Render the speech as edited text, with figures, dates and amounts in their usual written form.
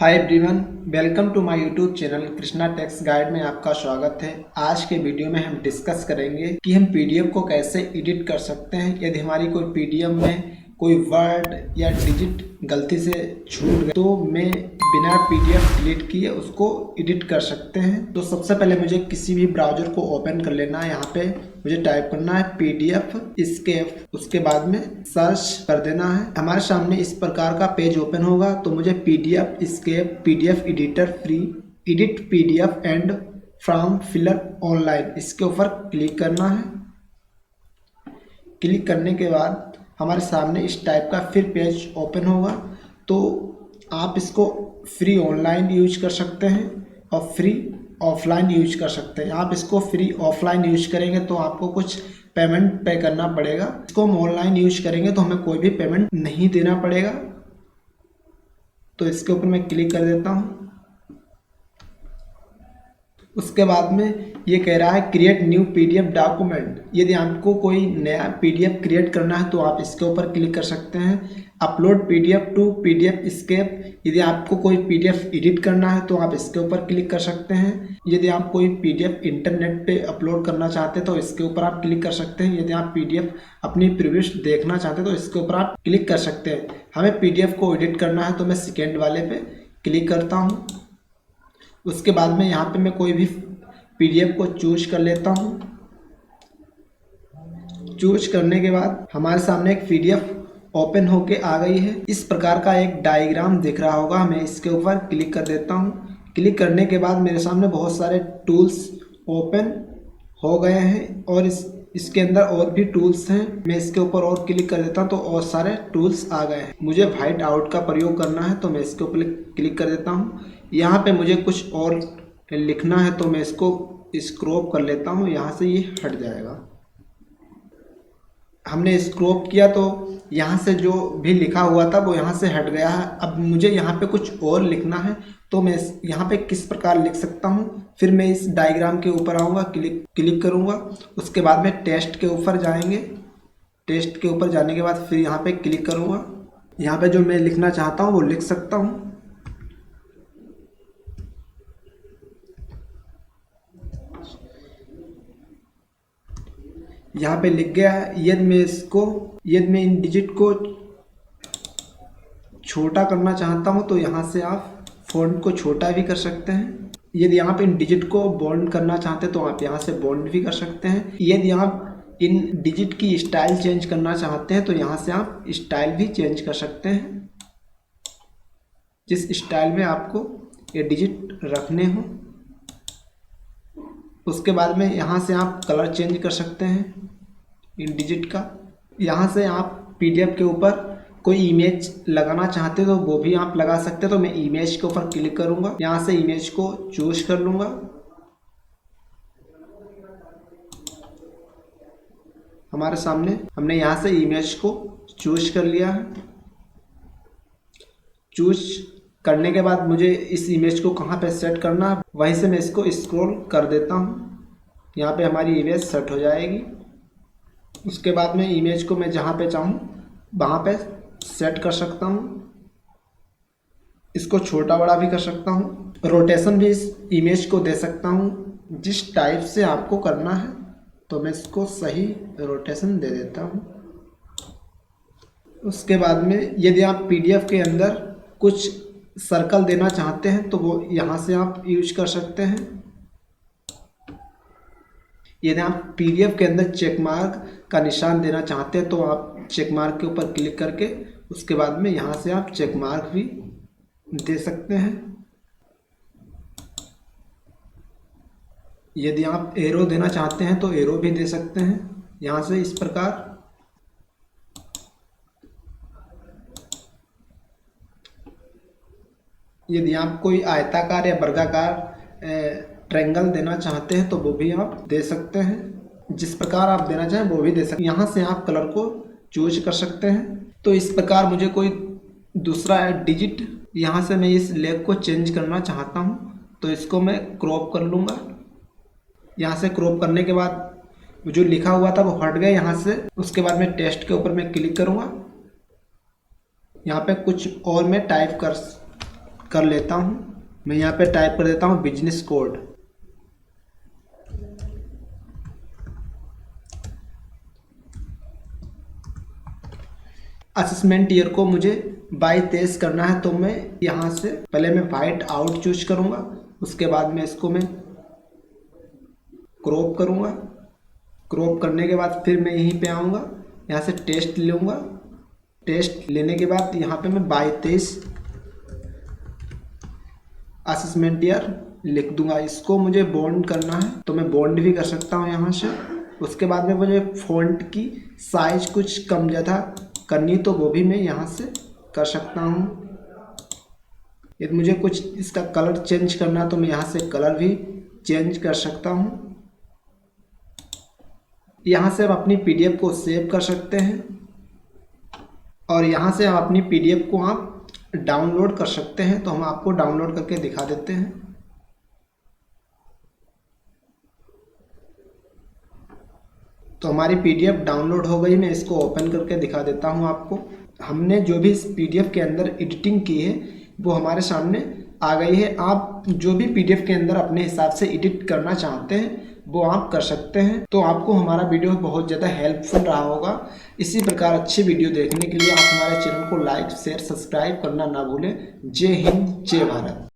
Hi everyone, welcome to my YouTube channel Krishna techs guide में आपका स्वागत है। आज के वीडियो में हम डिस्कस करेंगे कि हम पीडीएफ को कैसे एडिट कर सकते हैं। यदि हमारी कोई पीडीएफ में कोई वर्ड या डिजिट गलती से छूट गए तो मैं बिना पीडीएफ डिलीट किए उसको एडिट कर सकते हैं। तो सबसे पहले मुझे किसी भी ब्राउज़र को ओपन कर लेना है। यहाँ पे मुझे टाइप करना है PDF एस्केप, उसके बाद में सर्च कर देना है। हमारे सामने इस प्रकार का पेज ओपन होगा। तो मुझे PDF escape PDF editor free edit PDF and from filler online, इसके ऊपर क्लिक करना है। क्लिक करने के बाद हमारे सामने इस टाइप का फिर पेज ओपन होगा। तो आप इसको फ्री ऑनलाइन यूज कर सकते हैं और फ्री ऑफलाइन यूज कर सकते हैं। आप इसको फ्री ऑफलाइन यूज करेंगे तो आपको कुछ पेमेंट पे करना पड़ेगा। इसको हम ऑनलाइन यूज करेंगे तो हमें कोई भी पेमेंट नहीं देना पड़ेगा। तो इसके ऊपर मैं क्लिक कर देता हूँ। उसके बाद में ये कह रहा है क्रिएट न्यू PDF डॉक्यूमेंट। यदि आपको कोई नया PDF क्रिएट करना है तो आप इसके ऊपर क्लिक कर सकते हैं। Upload PDF to PDF escape, यदि आपको कोई PDF एडिट करना है तो आप इसके ऊपर क्लिक कर सकते हैं। यदि आप कोई PDF इंटरनेट पे अपलोड करना चाहते हैं तो इसके ऊपर आप क्लिक कर सकते हैं। यदि आप PDF अपनी प्रीव्यूज देखना चाहते हैं तो इसके ऊपर आप क्लिक कर सकते हैं। हमें PDF को एडिट करना है तो मैं सेकेंड वाले पे क्लिक करता हूँ। उसके बाद में यहाँ पे मैं कोई भी PDF को चूज कर लेता हूँ। चूज करने के बाद हमारे सामने एक PDF ओपन होके आ गई है। इस प्रकार का एक डायग्राम दिख रहा होगा। मैं इसके ऊपर क्लिक कर देता हूँ। क्लिक करने के बाद मेरे सामने बहुत सारे टूल्स ओपन हो गए हैं और इसके अंदर और भी टूल्स हैं। मैं इसके ऊपर और क्लिक कर देता हूँ तो और सारे टूल्स आ गए हैं। मुझे व्हाइट आउट का प्रयोग करना है तो मैं इसके ऊपर क्लिक कर देता हूँ। यहाँ पे मुझे कुछ और लिखना है तो मैं इसको स्क्रॉप कर लेता हूँ। यहाँ से ये हट जाएगा। हमने स्क्रॉप किया तो यहाँ से जो भी लिखा हुआ था वो यहाँ से हट गया है। अब मुझे यहाँ पे कुछ और लिखना है तो मैं यहाँ पे किस प्रकार लिख सकता हूँ। फिर मैं इस डायग्राम के ऊपर आऊँगा, क्लिक करूँगा। उसके बाद में टेक्स्ट के ऊपर जाएंगे। टेक्स्ट के ऊपर जाने के बाद फिर यहाँ पे क्लिक करूँगा। यहाँ पे जो मैं लिखना चाहता हूँ वो लिख सकता हूँ। यहाँ पे लिख गया है। यदि मैं इन डिजिट को छोटा करना चाहता हूँ तो यहाँ से आप फॉन्ट को छोटा भी कर सकते हैं। यदि आप इन डिजिट को बॉन्ड करना चाहते हैं तो आप यहाँ से बॉन्ड भी कर सकते हैं। यदि आप इन डिजिट की स्टाइल चेंज करना चाहते हैं तो यहाँ से आप स्टाइल भी चेंज कर सकते हैं, जिस स्टाइल में आपको ये डिजिट रखने हो। उसके बाद में यहाँ से आप कलर चेंज कर सकते हैं इन डिजिट का। यहाँ से आप PDF के ऊपर कोई इमेज लगाना चाहते हो तो वो भी आप लगा सकते हो। तो मैं इमेज के ऊपर क्लिक करूँगा। यहाँ से इमेज को चूज कर लूँगा। हमारे सामने हमने यहाँ से इमेज को चूज कर लिया है। चूज करने के बाद मुझे इस इमेज को कहाँ पे सेट करना है, वहीं से मैं इसको स्क्रॉल कर देता हूँ। यहाँ पे हमारी इमेज सेट हो जाएगी। उसके बाद में इमेज को मैं जहाँ पे चाहूँ वहाँ पे सेट कर सकता हूँ। इसको छोटा बड़ा भी कर सकता हूँ। रोटेशन भी इस इमेज को दे सकता हूँ जिस टाइप से आपको करना है। तो मैं इसको सही रोटेशन दे देता हूँ। उसके बाद में यदि आप PDF के अंदर कुछ सर्कल देना चाहते हैं तो वो यहाँ से आप यूज कर सकते हैं। यदि आप PDF के अंदर चेक मार्क का निशान देना चाहते हैं तो आप चेक मार्क के ऊपर क्लिक करके उसके बाद में यहाँ से आप चेक मार्क भी दे सकते हैं। यदि आप एरो देना चाहते हैं तो एरो भी दे सकते हैं यहाँ से इस प्रकार। यदि आप कोई आयताकार या वर्गाकार ट्रायंगल देना चाहते हैं तो वो भी आप दे सकते हैं। जिस प्रकार आप देना चाहें वो भी दे सकते हैं। यहाँ से आप कलर को चूज कर सकते हैं। तो इस प्रकार मुझे कोई दूसरा डिजिट, यहाँ से मैं इस लेग को चेंज करना चाहता हूँ तो इसको मैं क्रॉप कर लूँगा। यहाँ से क्रॉप करने के बाद जो लिखा हुआ था वो हट गया यहाँ से। उसके बाद मैं टेक्स्ट के ऊपर मैं क्लिक करूँगा। यहाँ पे कुछ और मैं टाइप कर लेता हूँ। मैं यहाँ पे टाइप कर देता हूँ बिजनेस कोड। असेसमेंट ईयर को मुझे 22-23 करना है, तो मैं यहाँ से पहले मैं वाइट आउट चूज करूँगा, उसके बाद में इसको मैं क्रॉप करूँगा। क्रॉप करने के बाद फिर मैं यहीं पे आऊँगा, यहाँ से टेस्ट लूँगा। टेस्ट लेने के बाद यहाँ पे मैं 22-23 असेसमेंट ईयर लिख दूंगा। इसको मुझे बॉन्ड करना है तो मैं बॉन्ड भी कर सकता हूँ यहाँ से। उसके बाद में मुझे फ़ॉन्ट की साइज कुछ कम ज़्यादा करनी तो वो भी मैं यहाँ से कर सकता हूँ। यदि मुझे कुछ इसका कलर चेंज करना तो मैं यहाँ से कलर भी चेंज कर सकता हूँ। यहाँ से आप अपनी पीडीएफ को सेव कर सकते हैं और यहाँ से आप अपनी पीडीएफ को आप डाउनलोड कर सकते हैं। तो हम आपको डाउनलोड करके दिखा देते हैं। तो हमारी पीडीएफ डाउनलोड हो गई। मैं इसको ओपन करके दिखा देता हूँ आपको। हमने जो भी इस पीडीएफ के अंदर एडिटिंग की है वो हमारे सामने आ गई है। आप जो भी पीडीएफ के अंदर अपने हिसाब से एडिट करना चाहते हैं वो आप कर सकते हैं। तो आपको हमारा वीडियो बहुत ज़्यादा हेल्पफुल रहा होगा। इसी प्रकार अच्छी वीडियो देखने के लिए आप हमारे चैनल को लाइक शेयर सब्सक्राइब करना ना भूलें। जय हिंद, जय भारत।